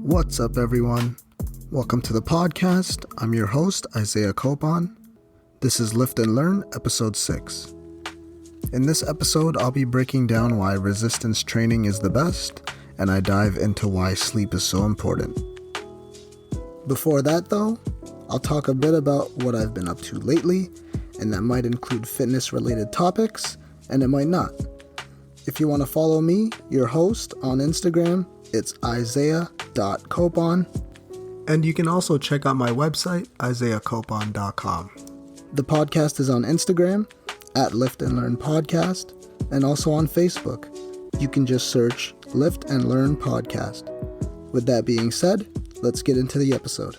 What's up, everyone? Welcome to the podcast. I'm your host, Isaiah Copon. This is Lift and Learn, episode 6. In this episode, I'll be breaking down why resistance training is the best, and I dive into why sleep is so important. Before that, though, I'll talk a bit about what I've been up to lately, and that might include fitness-related topics, and it might not. If you want to follow me, your host, on Instagram, it's isaiah.copon, and you can also check out my website, isaiahcopon.com. The podcast is on Instagram, at Lift and Learn Podcast, and also on Facebook. You can just search Lift and Learn Podcast. With that being said, let's get into the episode.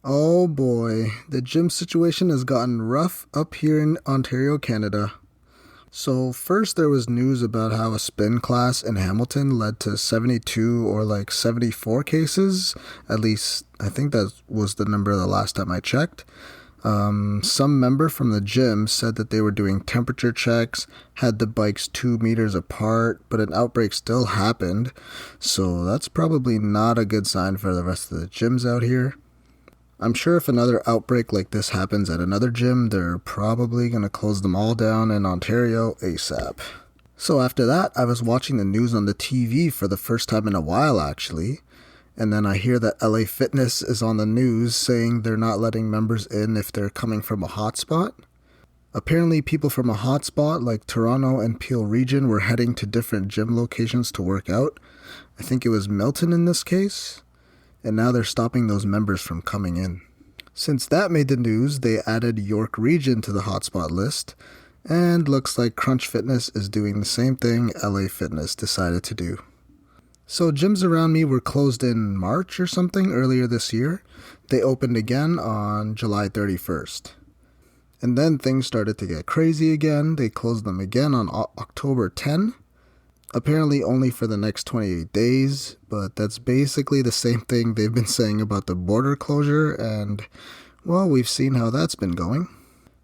Oh boy, the gym situation has gotten rough up here in Ontario, Canada. So first there was news about how a spin class in Hamilton led to 72 or 74 cases. At least I think that was the number the last time I checked. Some member from the gym said that they were doing temperature checks, had the bikes 2 meters apart, but an outbreak still happened. So that's probably not a good sign for the rest of the gyms out here. I'm sure if another outbreak like this happens at another gym, they're probably going to close them all down in Ontario ASAP. So after that, I was watching the news on the TV for the first time in a while, actually. And then I hear that LA Fitness is on the news saying they're not letting members in if they're coming from a hotspot. Apparently, people from a hotspot like Toronto and Peel region were heading to different gym locations to work out. I think it was Milton in this case. And now they're stopping those members from coming in. Since that made the news, they added York Region to the hotspot list, and looks like Crunch Fitness is doing the same thing LA Fitness decided to do. So gyms around me were closed in March or something earlier this year. They opened again on July 31st. And then things started to get crazy again. They closed them again on October 10. Apparently only for the next 28 days, but that's basically the same thing they've been saying about the border closure, and, well, we've seen how that's been going.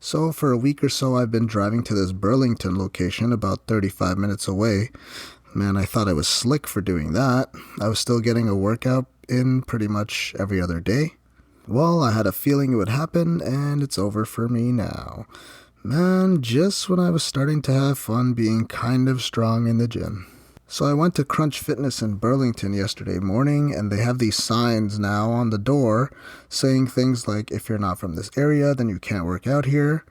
So for a week or so, I've been driving to this Burlington location about 35 minutes away. Man, I thought I was slick for doing that. I was still getting a workout in pretty much every other day. Well, I had a feeling it would happen, and it's over for me now. Man, just when I was starting to have fun being kind of strong in the gym. So I went to Crunch Fitness in Burlington yesterday morning, and they have these signs now on the door saying things like, if you're not from this area, then you can't work out here.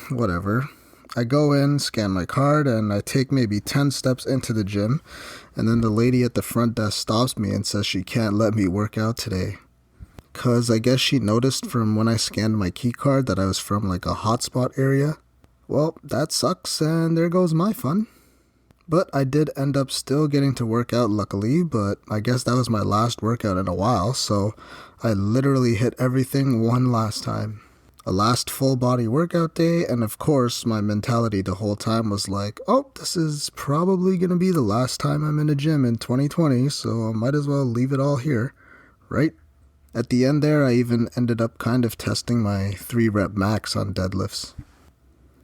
Whatever. I go in, scan my card, and I take maybe 10 steps into the gym, and then the lady at the front desk stops me and says she can't let me work out today. 'Cause I guess she noticed from when I scanned my key card that I was from a hotspot area. Well, that sucks, and there goes my fun. But I did end up still getting to work out luckily, but I guess that was my last workout in a while, so I literally hit everything one last time. A last full body workout day, and of course my mentality the whole time was like, oh, this is probably gonna be the last time I'm in a gym in 2020, so I might as well leave it all here, right? At the end there, I even ended up kind of testing my 3-rep max on deadlifts.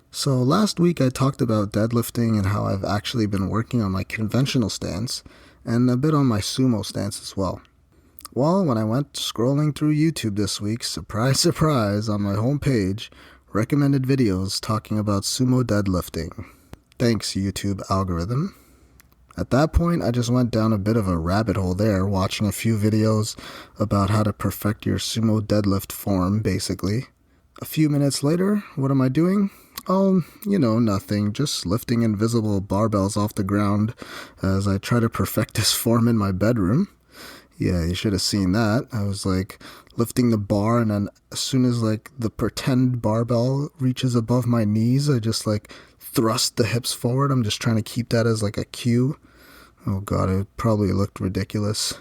So last week I talked about deadlifting and how I've actually been working on my conventional stance and a bit on my sumo stance as well. Well, when I went scrolling through YouTube this week, surprise, surprise, on my homepage, recommended videos talking about sumo deadlifting. Thanks, YouTube algorithm. At that point, I just went down a bit of a rabbit hole there, watching a few videos about how to perfect your sumo deadlift form, basically. A few minutes later, what am I doing? Oh, nothing, just lifting invisible barbells off the ground as I try to perfect this form in my bedroom. Yeah, you should have seen that. I was lifting the bar, and then as soon as the pretend barbell reaches above my knees, I just thrust the hips forward. I'm just trying to keep that as a cue. Oh god, it probably looked ridiculous.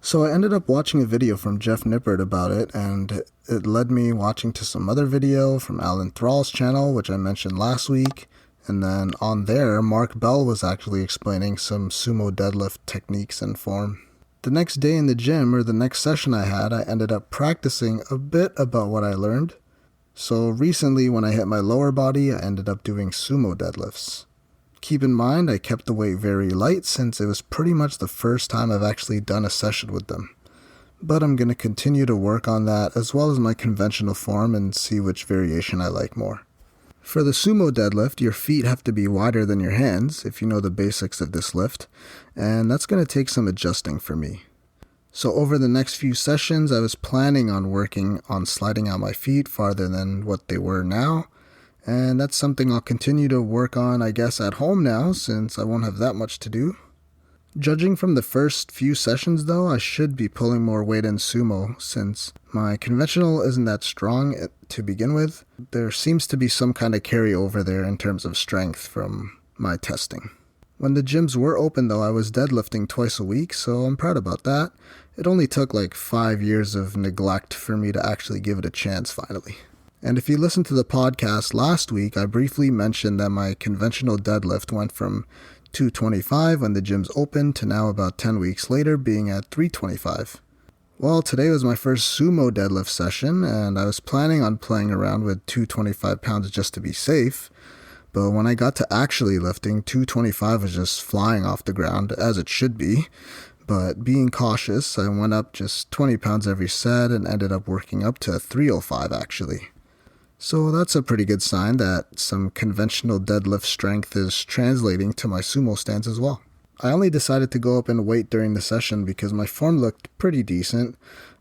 So I ended up watching a video from Jeff Nippert about it, and it led me watching to some other video from Alan Thrall's channel, which I mentioned last week. And then on there, Mark Bell was actually explaining some sumo deadlift techniques and form. The next day in the gym, or the next session I had, I ended up practicing a bit about what I learned. So recently when I hit my lower body, I ended up doing sumo deadlifts. Keep in mind, I kept the weight very light since it was pretty much the first time I've actually done a session with them. But I'm going to continue to work on that as well as my conventional form and see which variation I like more. For the sumo deadlift, your feet have to be wider than your hands, if you know the basics of this lift, and that's going to take some adjusting for me. So over the next few sessions, I was planning on working on sliding out my feet farther than what they were now, and that's something I'll continue to work on, I guess, at home now, since I won't have that much to do. Judging from the first few sessions, though, I should be pulling more weight in sumo, since my conventional isn't that strong to begin with. There seems to be some kind of carryover there in terms of strength from my testing. When the gyms were open, though, I was deadlifting twice a week, so I'm proud about that. It only took like 5 years of neglect for me to actually give it a chance finally. And if you listened to the podcast last week, I briefly mentioned that my conventional deadlift went from 225 when the gyms opened to now about 10 weeks later being at 325. Well, today was my first sumo deadlift session, and I was planning on playing around with 225 pounds just to be safe. But when I got to actually lifting, 225 was just flying off the ground, as it should be. But being cautious, I went up just 20 pounds every set and ended up working up to 305 actually. So that's a pretty good sign that some conventional deadlift strength is translating to my sumo stance as well. I only decided to go up in weight during the session because my form looked pretty decent.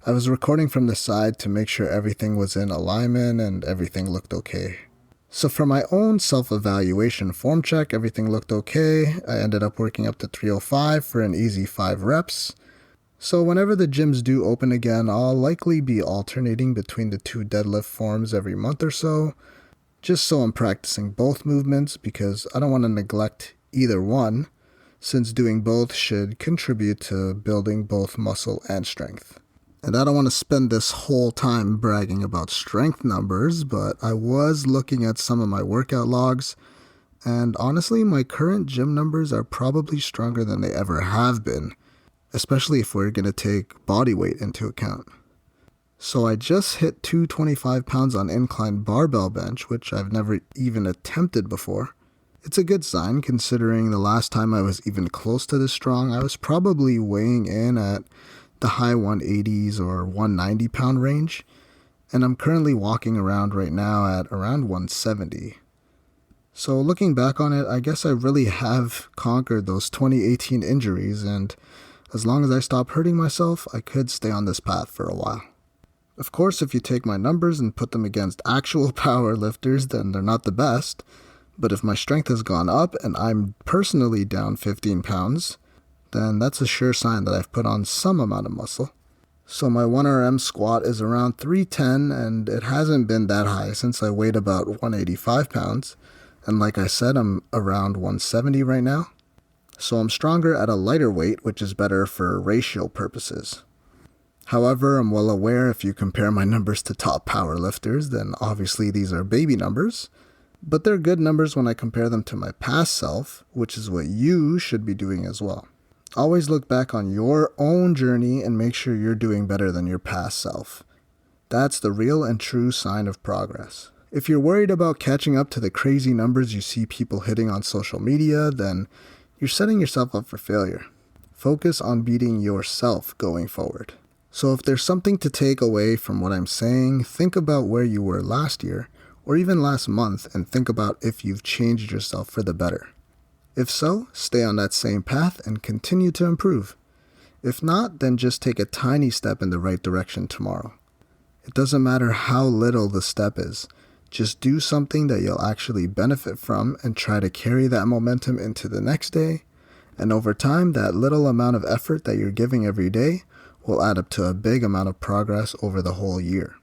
I was recording from the side to make sure everything was in alignment and everything looked okay. So for my own self-evaluation form check, everything looked okay. I ended up working up to 305 for an easy 5 reps. So whenever the gyms do open again, I'll likely be alternating between the two deadlift forms every month or so, just so I'm practicing both movements because I don't want to neglect either one, since doing both should contribute to building both muscle and strength. And I don't want to spend this whole time bragging about strength numbers, but I was looking at some of my workout logs, and honestly, my current gym numbers are probably stronger than they ever have been, especially if we're going to take body weight into account. So I just hit 225 pounds on incline barbell bench, which I've never even attempted before. It's a good sign considering the last time I was even close to this strong, I was probably weighing in at the high 180s or 190 pound range, and I'm currently walking around right now at around 170. So looking back on it, I guess I really have conquered those 2018 injuries, and as long as I stop hurting myself, I could stay on this path for a while. Of course, if you take my numbers and put them against actual power lifters, then they're not the best. But if my strength has gone up and I'm personally down 15 pounds, then that's a sure sign that I've put on some amount of muscle. So my 1RM squat is around 310, and it hasn't been that high since I weighed about 185 pounds. And like I said, I'm around 170 right now. So I'm stronger at a lighter weight, which is better for ratio purposes. However, I'm well aware if you compare my numbers to top power lifters, then obviously these are baby numbers. But they're good numbers when I compare them to my past self, which is what you should be doing as well. Always look back on your own journey and make sure you're doing better than your past self. That's the real and true sign of progress. If you're worried about catching up to the crazy numbers you see people hitting on social media, then you're setting yourself up for failure. Focus on beating yourself going forward. So if there's something to take away from what I'm saying, think about where you were last year or even last month and think about if you've changed yourself for the better. If so, stay on that same path and continue to improve. If not, then just take a tiny step in the right direction tomorrow. It doesn't matter how little the step is. Just do something that you'll actually benefit from and try to carry that momentum into the next day. And over time, that little amount of effort that you're giving every day will add up to a big amount of progress over the whole year.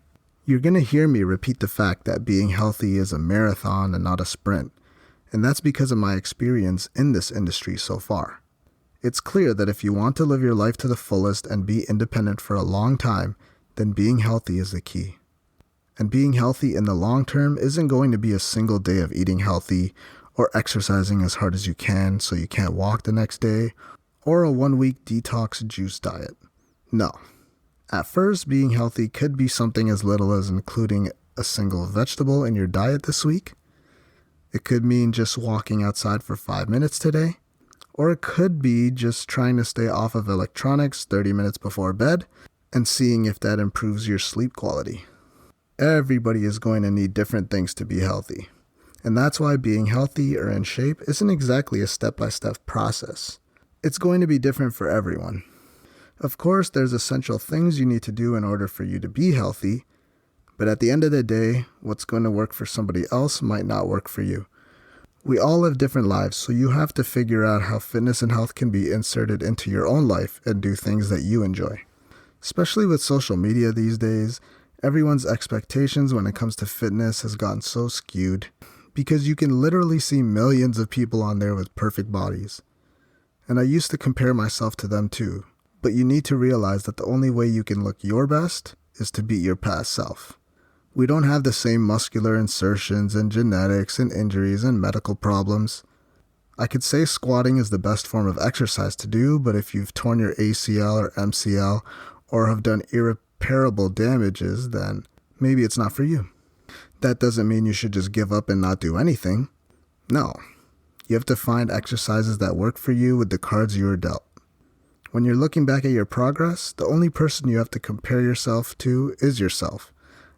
You're going to hear me repeat the fact that being healthy is a marathon and not a sprint. And that's because of my experience in this industry so far. It's clear that if you want to live your life to the fullest and be independent for a long time, then being healthy is the key. And being healthy in the long term isn't going to be a single day of eating healthy or exercising as hard as you can so you can't walk the next day, or a 1-week detox juice diet. No. At first, being healthy could be something as little as including a single vegetable in your diet this week. It could mean just walking outside for 5 minutes today, or it could be just trying to stay off of electronics 30 minutes before bed and seeing if that improves your sleep quality. Everybody is going to need different things to be healthy, and that's why being healthy or in shape isn't exactly a step-by-step process. It's going to be different for everyone. Of course, there's essential things you need to do in order for you to be healthy, but at the end of the day, what's going to work for somebody else might not work for you. We all live different lives, so you have to figure out how fitness and health can be inserted into your own life and do things that you enjoy. Especially with social media these days, everyone's expectations when it comes to fitness has gotten so skewed because you can literally see millions of people on there with perfect bodies. And I used to compare myself to them too, but you need to realize that the only way you can look your best is to beat your past self. We don't have the same muscular insertions and genetics and injuries and medical problems. I could say squatting is the best form of exercise to do, but if you've torn your ACL or MCL or have done irreparable damages, then maybe it's not for you. That doesn't mean you should just give up and not do anything. No, you have to find exercises that work for you with the cards you were dealt. When you're looking back at your progress, the only person you have to compare yourself to is yourself.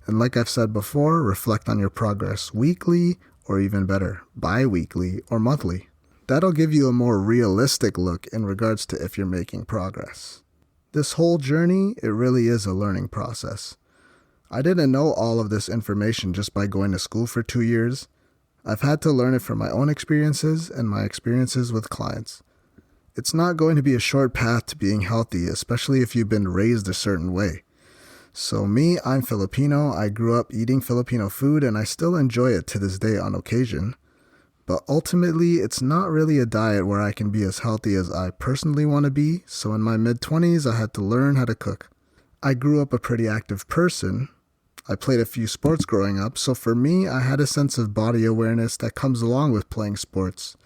And like I've said before, reflect on your progress weekly, or even better, bi-weekly or monthly. That'll give you a more realistic look in regards to if you're making progress. This whole journey, it really is a learning process. I didn't know all of this information just by going to school for 2 years. I've had to learn it from my own experiences and my experiences with clients. It's not going to be a short path to being healthy, especially if you've been raised a certain way. So me, I'm Filipino. I grew up eating Filipino food and I still enjoy it to this day on occasion. But ultimately, it's not really a diet where I can be as healthy as I personally want to be, so in my mid-20s, I had to learn how to cook. I grew up a pretty active person. I played a few sports growing up, so for me, I had a sense of body awareness that comes along with playing sports.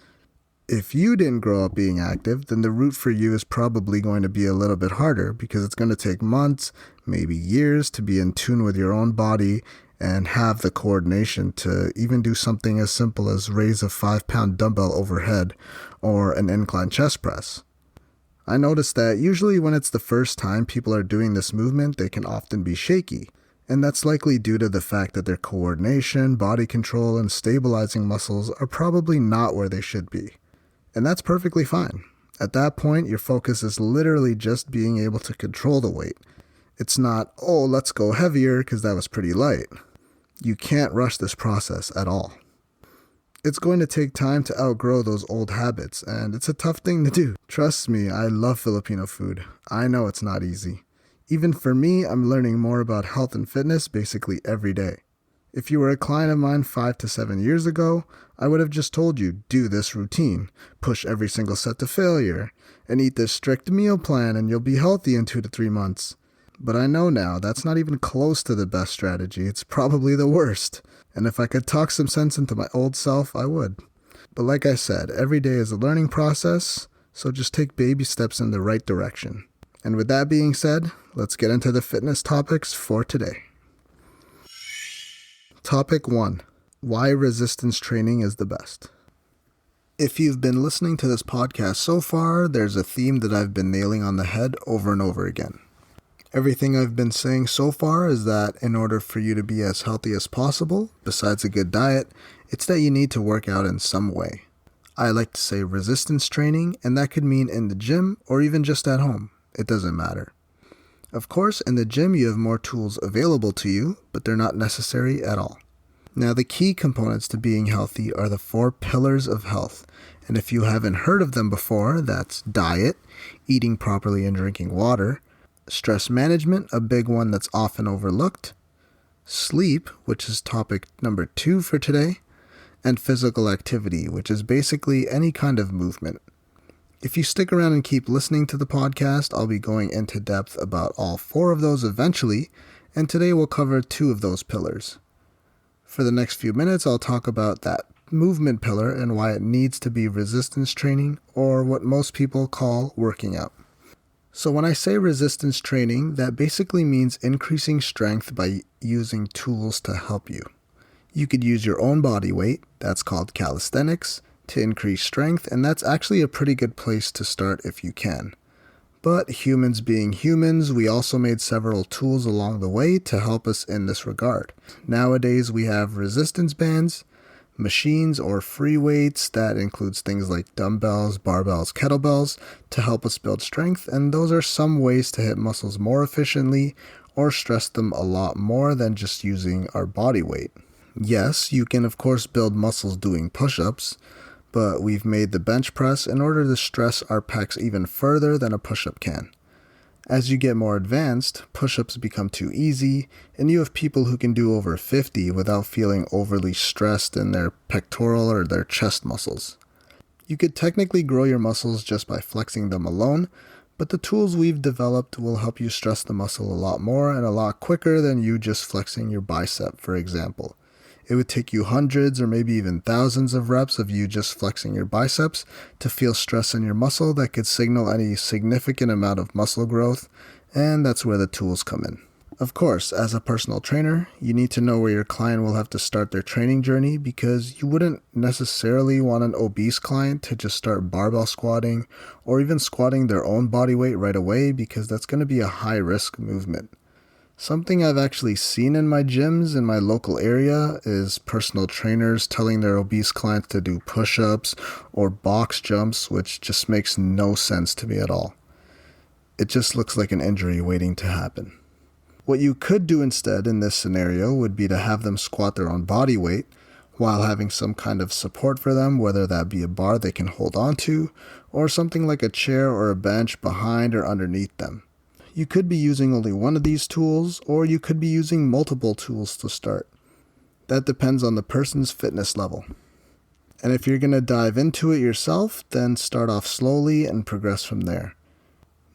If you didn't grow up being active, then the route for you is probably going to be a little bit harder because it's going to take months, maybe years to be in tune with your own body and have the coordination to even do something as simple as raise a 5-pound dumbbell overhead or an incline chest press. I noticed that usually when it's the first time people are doing this movement, they can often be shaky. And that's likely due to the fact that their coordination, body control, and stabilizing muscles are probably not where they should be. And that's perfectly fine. At that point, your focus is literally just being able to control the weight. It's not, oh, let's go heavier because that was pretty light. You can't rush this process at all. It's going to take time to outgrow those old habits, and it's a tough thing to do. Trust me, I love Filipino food. I know it's not easy. Even for me, I'm learning more about health and fitness basically every day. If you were a client of mine 5 to 7 years ago, I would have just told you, do this routine, push every single set to failure, and eat this strict meal plan and you'll be healthy in 2 to 3 months. But I know now that's not even close to the best strategy. It's probably the worst. And if I could talk some sense into my old self, I would. But like I said, every day is a learning process, so just take baby steps in the right direction. And with that being said, let's get into the fitness topics for today. Topic 1. Why resistance training is the best. If you've been listening to this podcast so far, there's a theme that I've been nailing on the head over and over again. Everything I've been saying so far is that in order for you to be as healthy as possible, besides a good diet, it's that you need to work out in some way. I like to say resistance training, and that could mean in the gym or even just at home. It doesn't matter. Of course, in the gym you have more tools available to you, but they're not necessary at all. Now, the key components to being healthy are the 4 pillars of health, and if you haven't heard of them before, that's diet, eating properly and drinking water, stress management, a big one that's often overlooked, sleep, which is topic number 2 for today, and physical activity, which is basically any kind of movement. If you stick around and keep listening to the podcast, I'll be going into depth about all 4 of those eventually, and today we'll cover 2 of those pillars. For the next few minutes, I'll talk about that movement pillar and why it needs to be resistance training, or what most people call working out. So when I say resistance training, that basically means increasing strength by using tools to help you. You could use your own body weight, that's called calisthenics, to increase strength, and that's actually a pretty good place to start if you can. But humans being humans, we also made several tools along the way to help us in this regard. Nowadays we have resistance bands, machines or free weights that includes things like dumbbells, barbells, kettlebells to help us build strength, and those are some ways to hit muscles more efficiently or stress them a lot more than just using our body weight. Yes, you can of course build muscles doing push-ups, but we've made the bench press in order to stress our pecs even further than a push-up can. As you get more advanced, push-ups become too easy, and you have people who can do over 50 without feeling overly stressed in their pectoral or their chest muscles. You could technically grow your muscles just by flexing them alone, but the tools we've developed will help you stress the muscle a lot more and a lot quicker than you just flexing your bicep, for example. It would take you hundreds or maybe even thousands of reps of you just flexing your biceps to feel stress in your muscle that could signal any significant amount of muscle growth, and that's where the tools come in. Of course, as a personal trainer, you need to know where your client will have to start their training journey because you wouldn't necessarily want an obese client to just start barbell squatting or even squatting their own body weight right away because that's going to be a high-risk movement. Something I've actually seen in my gyms in my local area is personal trainers telling their obese clients to do push-ups or box jumps, which just makes no sense to me at all. It just looks like an injury waiting to happen. What you could do instead in this scenario would be to have them squat their own body weight while having some kind of support for them, whether that be a bar they can hold onto or something like a chair or a bench behind or underneath them. You could be using only one of these tools, or you could be using multiple tools to start. That depends on the person's fitness level. And if you're going to dive into it yourself, then start off slowly and progress from there.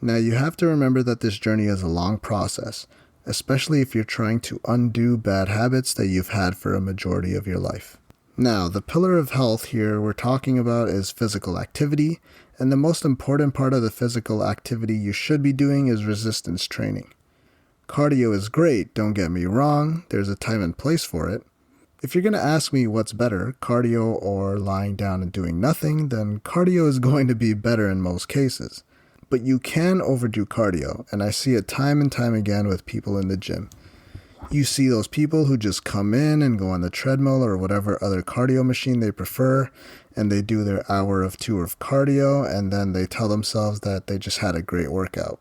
Now you have to remember that this journey is a long process, especially if you're trying to undo bad habits that you've had for a majority of your life. Now, the pillar of health here we're talking about is physical activity, and the most important part of the physical activity you should be doing is resistance training. Cardio is great, don't get me wrong, there's a time and place for it. If you're going to ask me what's better, cardio or lying down and doing nothing, then cardio is going to be better in most cases. But you can overdo cardio, and I see it time and time again with people in the gym. You see those people who just come in and go on the treadmill or whatever other cardio machine they prefer, and they do their hour or two of cardio, and then they tell themselves that they just had a great workout.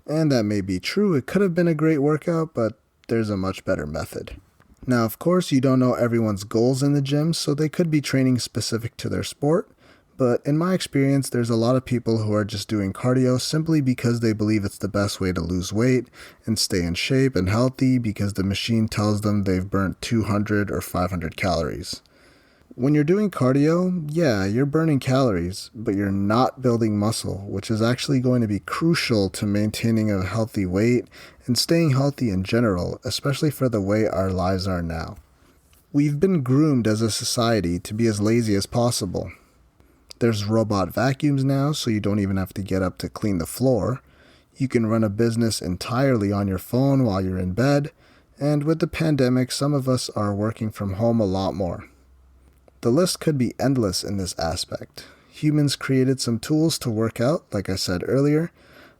And that may be true, it could have been a great workout, but there's a much better method. Now, of course, you don't know everyone's goals in the gym, so they could be training specific to their sport, but in my experience, there's a lot of people who are just doing cardio simply because they believe it's the best way to lose weight and stay in shape and healthy because the machine tells them they've burnt 200 or 500 calories. When you're doing cardio, yeah, you're burning calories, but you're not building muscle, which is actually going to be crucial to maintaining a healthy weight and staying healthy in general, especially for the way our lives are now. We've been groomed as a society to be as lazy as possible. There's robot vacuums now, so you don't even have to get up to clean the floor. You can run a business entirely on your phone while you're in bed, and with the pandemic, some of us are working from home a lot more. The list could be endless in this aspect. Humans created some tools to work out, like I said earlier,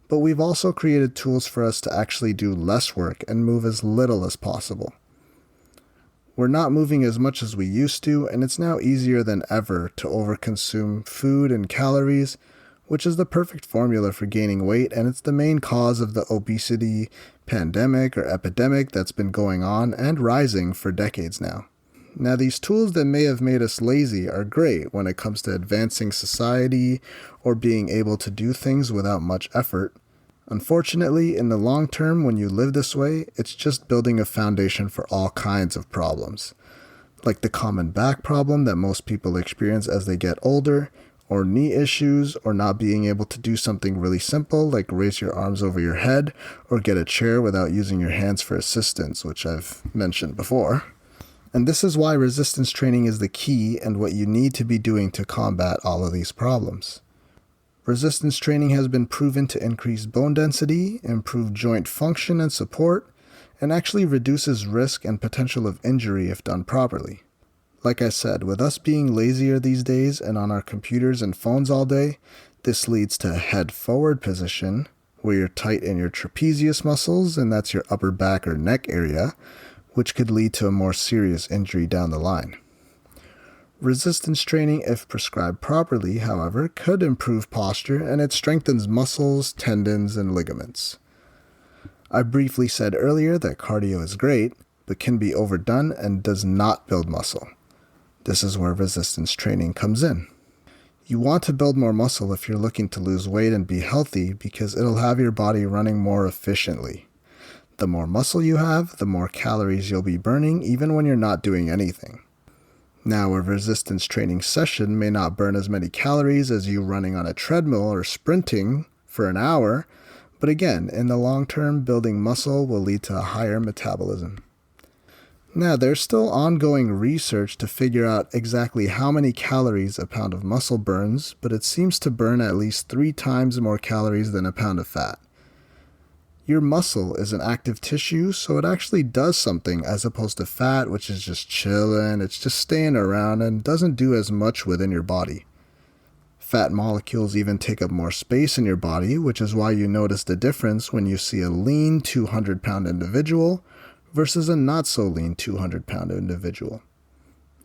but we've also created tools for us to actually do less work and move as little as possible. We're not moving as much as we used to, and it's now easier than ever to overconsume food and calories, which is the perfect formula for gaining weight, and it's the main cause of the obesity pandemic or epidemic that's been going on and rising for decades now. Now, these tools that may have made us lazy are great when it comes to advancing society or being able to do things without much effort. Unfortunately, in the long term, when you live this way, it's just building a foundation for all kinds of problems, like the common back problem that most people experience as they get older, or knee issues, or not being able to do something really simple like raise your arms over your head or get a chair without using your hands for assistance, which I've mentioned before. And this is why resistance training is the key and what you need to be doing to combat all of these problems. Resistance training has been proven to increase bone density, improve joint function and support, and actually reduces risk and potential of injury if done properly. Like I said, with us being lazier these days and on our computers and phones all day, this leads to a head forward position where you're tight in your trapezius muscles, and that's your upper back or neck area, which could lead to a more serious injury down the line. Resistance training, if prescribed properly, however, could improve posture, and it strengthens muscles, tendons, and ligaments. I briefly said earlier that cardio is great, but can be overdone and does not build muscle. This is where resistance training comes in. You want to build more muscle if you're looking to lose weight and be healthy, because it'll have your body running more efficiently. The more muscle you have, the more calories you'll be burning even when you're not doing anything. Now, a resistance training session may not burn as many calories as you running on a treadmill or sprinting for an hour, but again, in the long term, building muscle will lead to a higher metabolism. Now, there's still ongoing research to figure out exactly how many calories a pound of muscle burns, but it seems to burn at least 3 times more calories than a pound of fat. Your muscle is an active tissue, so it actually does something, as opposed to fat, which is just chilling, it's just staying around and doesn't do as much within your body. Fat molecules even take up more space in your body, which is why you notice the difference when you see a lean 200-pound individual versus a not-so-lean 200-pound individual.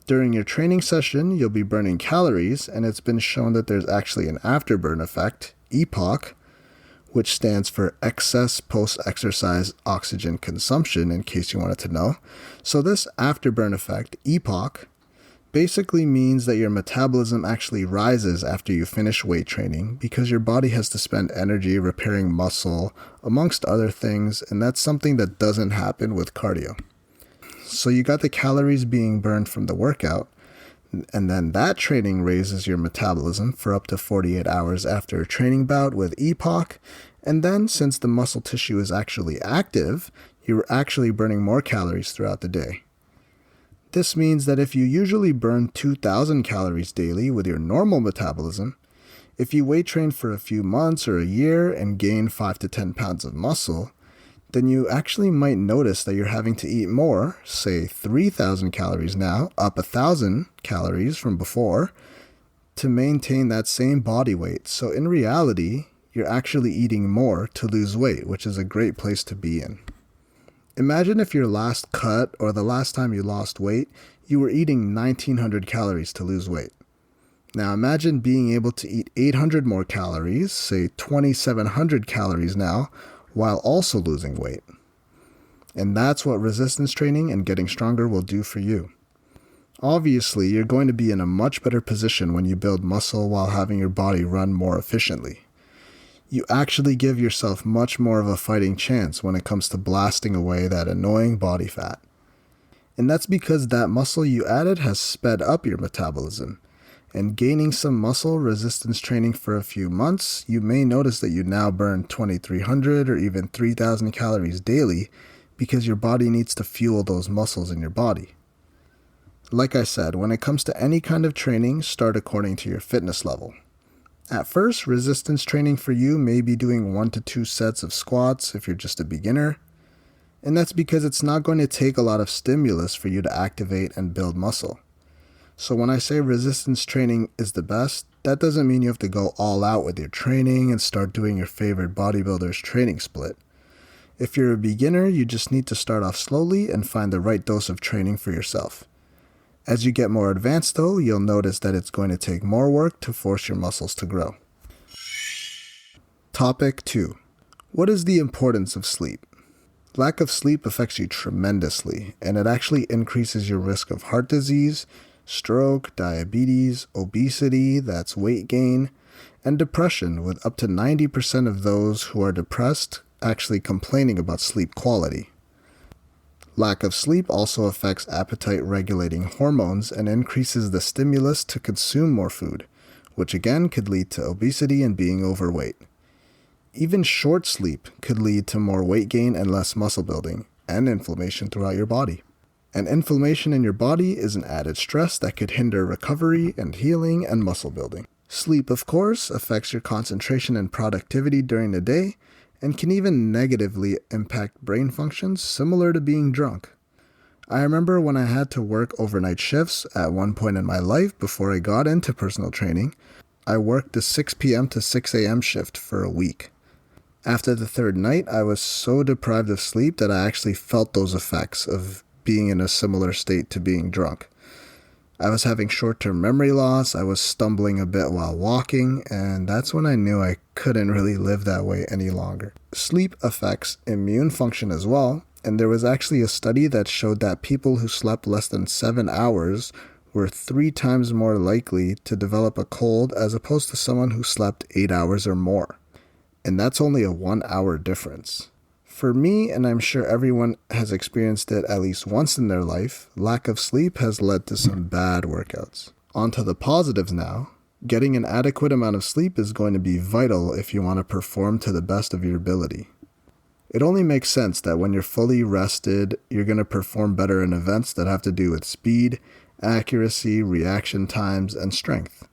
During your training session, you'll be burning calories, and it's been shown that there's actually an afterburn effect, EPOC, which stands for excess post-exercise oxygen consumption, in case you wanted to know. So this afterburn effect, EPOC, basically means that your metabolism actually rises after you finish weight training, because your body has to spend energy repairing muscle, amongst other things, and that's something that doesn't happen with cardio. So you got the calories being burned from the workout, and then that training raises your metabolism for up to 48 hours after a training bout with EPOC, and then since the muscle tissue is actually active, you're actually burning more calories throughout the day. This means that if you usually burn 2,000 calories daily with your normal metabolism, if you weight train for a few months or a year and gain 5 to 10 pounds of muscle, then you actually might notice that you're having to eat more, say 3,000 calories now, up 1,000 calories from before, to maintain that same body weight. So in reality, you're actually eating more to lose weight, which is a great place to be in. Imagine if your last cut or the last time you lost weight, you were eating 1,900 calories to lose weight. Now imagine being able to eat 800 more calories, say 2,700 calories now, while also losing weight. And that's what resistance training and getting stronger will do for you. Obviously, you're going to be in a much better position when you build muscle while having your body run more efficiently. You actually give yourself much more of a fighting chance when it comes to blasting away that annoying body fat. And that's because that muscle you added has sped up your metabolism. And gaining some muscle resistance training for a few months, you may notice that you now burn 2,300 or even 3,000 calories daily because your body needs to fuel those muscles in your body. Like I said, when it comes to any kind of training, start according to your fitness level. At first, resistance training for you may be doing 1 to 2 sets of squats if you're just a beginner, and that's because it's not going to take a lot of stimulus for you to activate and build muscle. So when I say resistance training is the best, that doesn't mean you have to go all out with your training and start doing your favorite bodybuilder's training split. If you're a beginner, you just need to start off slowly and find the right dose of training for yourself. As you get more advanced though, you'll notice that it's going to take more work to force your muscles to grow. Topic 2. What is the importance of sleep? Lack of sleep affects you tremendously, and it actually increases your risk of heart disease, stroke, diabetes, obesity, that's weight gain, and depression, with up to 90% of those who are depressed actually complaining about sleep quality. Lack of sleep also affects appetite-regulating hormones and increases the stimulus to consume more food, which again could lead to obesity and being overweight. Even short sleep could lead to more weight gain and less muscle building, and inflammation throughout your body. And inflammation in your body is an added stress that could hinder recovery and healing and muscle building. Sleep, of course, affects your concentration and productivity during the day, and can even negatively impact brain functions similar to being drunk. I remember when I had to work overnight shifts at one point in my life before I got into personal training, I worked the 6 p.m. to 6 a.m. shift for a week. After the third night, I was so deprived of sleep that I actually felt those effects of being in a similar state to being drunk. I was having short-term memory loss, I was stumbling a bit while walking, and that's when I knew I couldn't really live that way any longer. Sleep affects immune function as well, and there was actually a study that showed that people who slept less than 7 hours were 3 times more likely to develop a cold as opposed to someone who slept 8 hours or more. And that's only a 1-hour difference. For me, and I'm sure everyone has experienced it at least once in their life, lack of sleep has led to some bad workouts. On to the positives now. Getting an adequate amount of sleep is going to be vital if you want to perform to the best of your ability. It only makes sense that when you're fully rested, you're going to perform better in events that have to do with speed, accuracy, reaction times, and strength.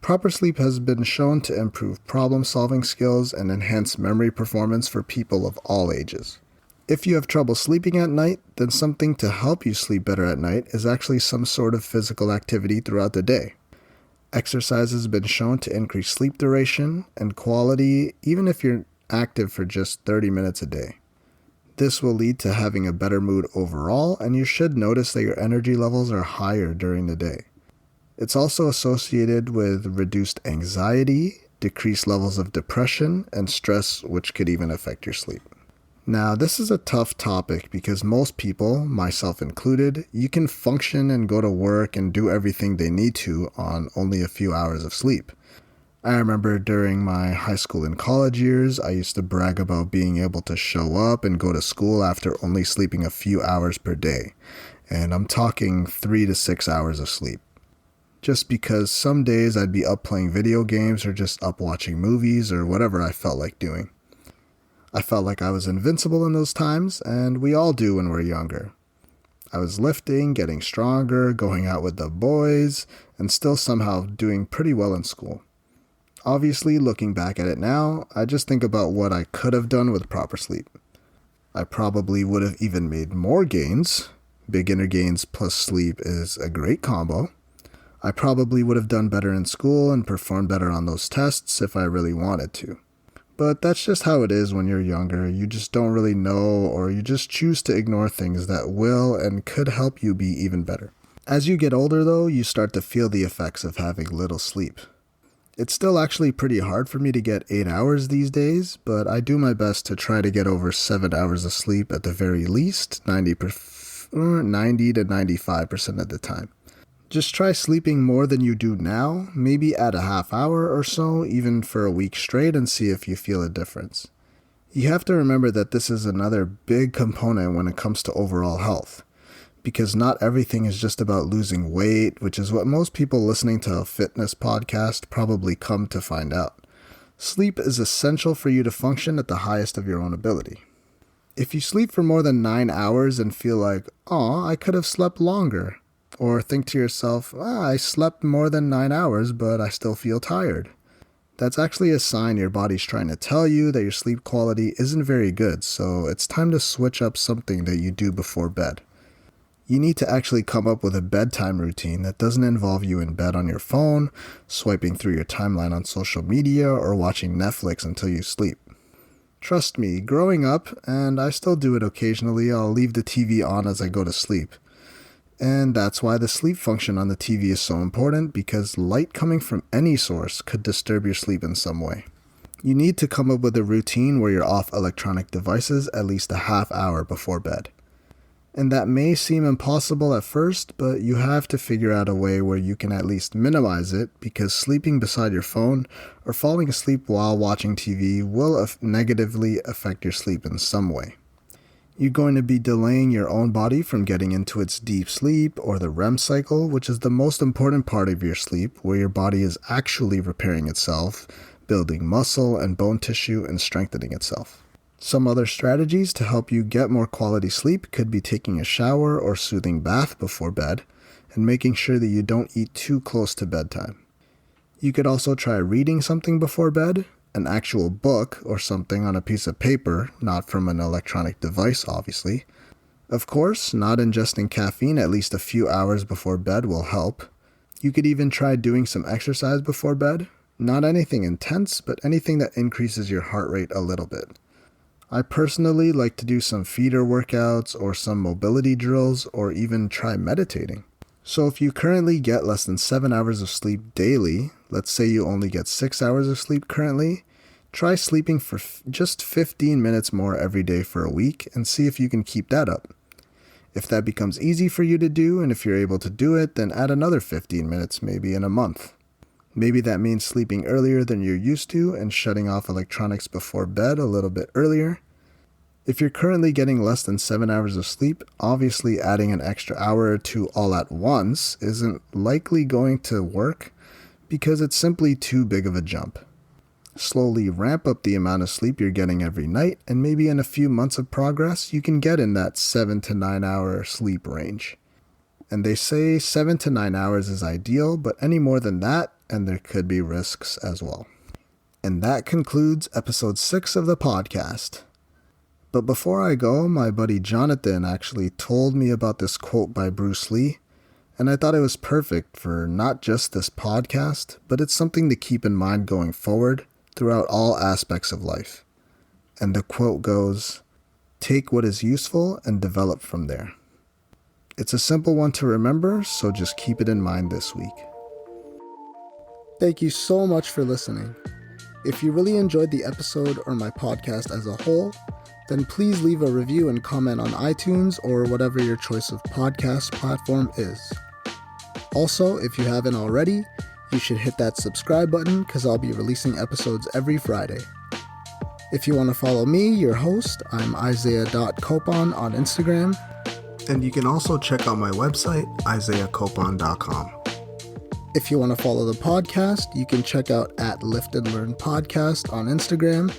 Proper sleep has been shown to improve problem-solving skills and enhance memory performance for people of all ages. If you have trouble sleeping at night, then something to help you sleep better at night is actually some sort of physical activity throughout the day. Exercise has been shown to increase sleep duration and quality even if you're active for just 30 minutes a day. This will lead to having a better mood overall, and you should notice that your energy levels are higher during the day. It's also associated with reduced anxiety, decreased levels of depression, and stress, which could even affect your sleep. Now, this is a tough topic because most people, myself included, you can function and go to work and do everything they need to on only a few hours of sleep. I remember during my high school and college years, I used to brag about being able to show up and go to school after only sleeping a few hours per day. And I'm talking 3 to 6 hours of sleep. Just because some days I'd be up playing video games or just up watching movies or whatever I felt like doing. I felt like I was invincible in those times, and we all do when we're younger. I was lifting, getting stronger, going out with the boys, and still somehow doing pretty well in school. Obviously, looking back at it now, I just think about what I could have done with proper sleep. I probably would have even made more gains. Beginner gains plus sleep is a great combo. I probably would have done better in school and performed better on those tests if I really wanted to. But that's just how it is when you're younger. You just don't really know, or you just choose to ignore things that will and could help you be even better. As you get older though, you start to feel the effects of having little sleep. It's still actually pretty hard for me to get 8 hours these days, but I do my best to try to get over 7 hours of sleep at the very least, 90 to 95% of the time. Just try sleeping more than you do now, maybe add a half hour or so, even for a week straight, and see if you feel a difference. You have to remember that this is another big component when it comes to overall health, because not everything is just about losing weight, which is what most people listening to a fitness podcast probably come to find out. Sleep is essential for you to function at the highest of your own ability. If you sleep for more than 9 hours and feel like, I could have slept longer, or think to yourself, I slept more than 9 hours, but I still feel tired. That's actually a sign your body's trying to tell you that your sleep quality isn't very good, so it's time to switch up something that you do before bed. You need to actually come up with a bedtime routine that doesn't involve you in bed on your phone, swiping through your timeline on social media, or watching Netflix until you sleep. Trust me, growing up, and I still do it occasionally, I'll leave the TV on as I go to sleep. And that's why the sleep function on the TV is so important, because light coming from any source could disturb your sleep in some way. You need to come up with a routine where you're off electronic devices at least a half hour before bed. And that may seem impossible at first, but you have to figure out a way where you can at least minimize it, because sleeping beside your phone or falling asleep while watching TV will negatively affect your sleep in some way. You're going to be delaying your own body from getting into its deep sleep or the REM cycle, which is the most important part of your sleep, where your body is actually repairing itself, building muscle and bone tissue, and strengthening itself. Some other strategies to help you get more quality sleep could be taking a shower or soothing bath before bed, and making sure that you don't eat too close to bedtime. You could also try reading something before bed. an actual book or something on a piece of paper, not from an electronic device, obviously. Of course, not ingesting caffeine at least a few hours before bed will help. You could even try doing some exercise before bed. Not anything intense, but anything that increases your heart rate a little bit. I personally like to do some feeder workouts or some mobility drills or even try meditating. So if you currently get less than 7 hours of sleep daily, let's say you only get 6 hours of sleep currently, try sleeping for just 15 minutes more every day for a week and see if you can keep that up. If that becomes easy for you to do and if you're able to do it, then add another 15 minutes maybe in a month. Maybe that means sleeping earlier than you're used to and shutting off electronics before bed a little bit earlier. If you're currently getting less than 7 hours of sleep, obviously adding an extra hour or two all at once isn't likely going to work because it's simply too big of a jump. Slowly ramp up the amount of sleep you're getting every night, and maybe in a few months of progress, you can get in that 7 to 9 hour sleep range. And they say 7 to 9 hours is ideal, but any more than that, and there could be risks as well. And that concludes episode 6 of the podcast. But before I go, my buddy Jonathan actually told me about this quote by Bruce Lee, and I thought it was perfect for not just this podcast, but it's something to keep in mind going forward throughout all aspects of life. And the quote goes, "Take what is useful and develop from there." It's a simple one to remember, so just keep it in mind this week. Thank you so much for listening. If you really enjoyed the episode or my podcast as a whole, then please leave a review and comment on iTunes or whatever your choice of podcast platform is. Also, if you haven't already, you should hit that subscribe button because I'll be releasing episodes every Friday. If you want to follow me, your host, I'm Isaiah.Copon on Instagram. And you can also check out my website, isaiahcopon.com. If you want to follow the podcast, you can check out @Lift and Learn Podcast on Instagram.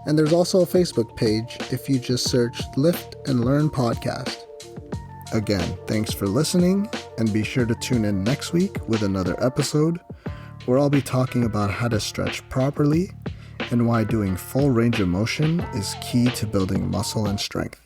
And there's also a Facebook page if you just search Lift and Learn Podcast. Again, thanks for listening, and be sure to tune in next week with another episode where I'll be talking about how to stretch properly and why doing full range of motion is key to building muscle and strength.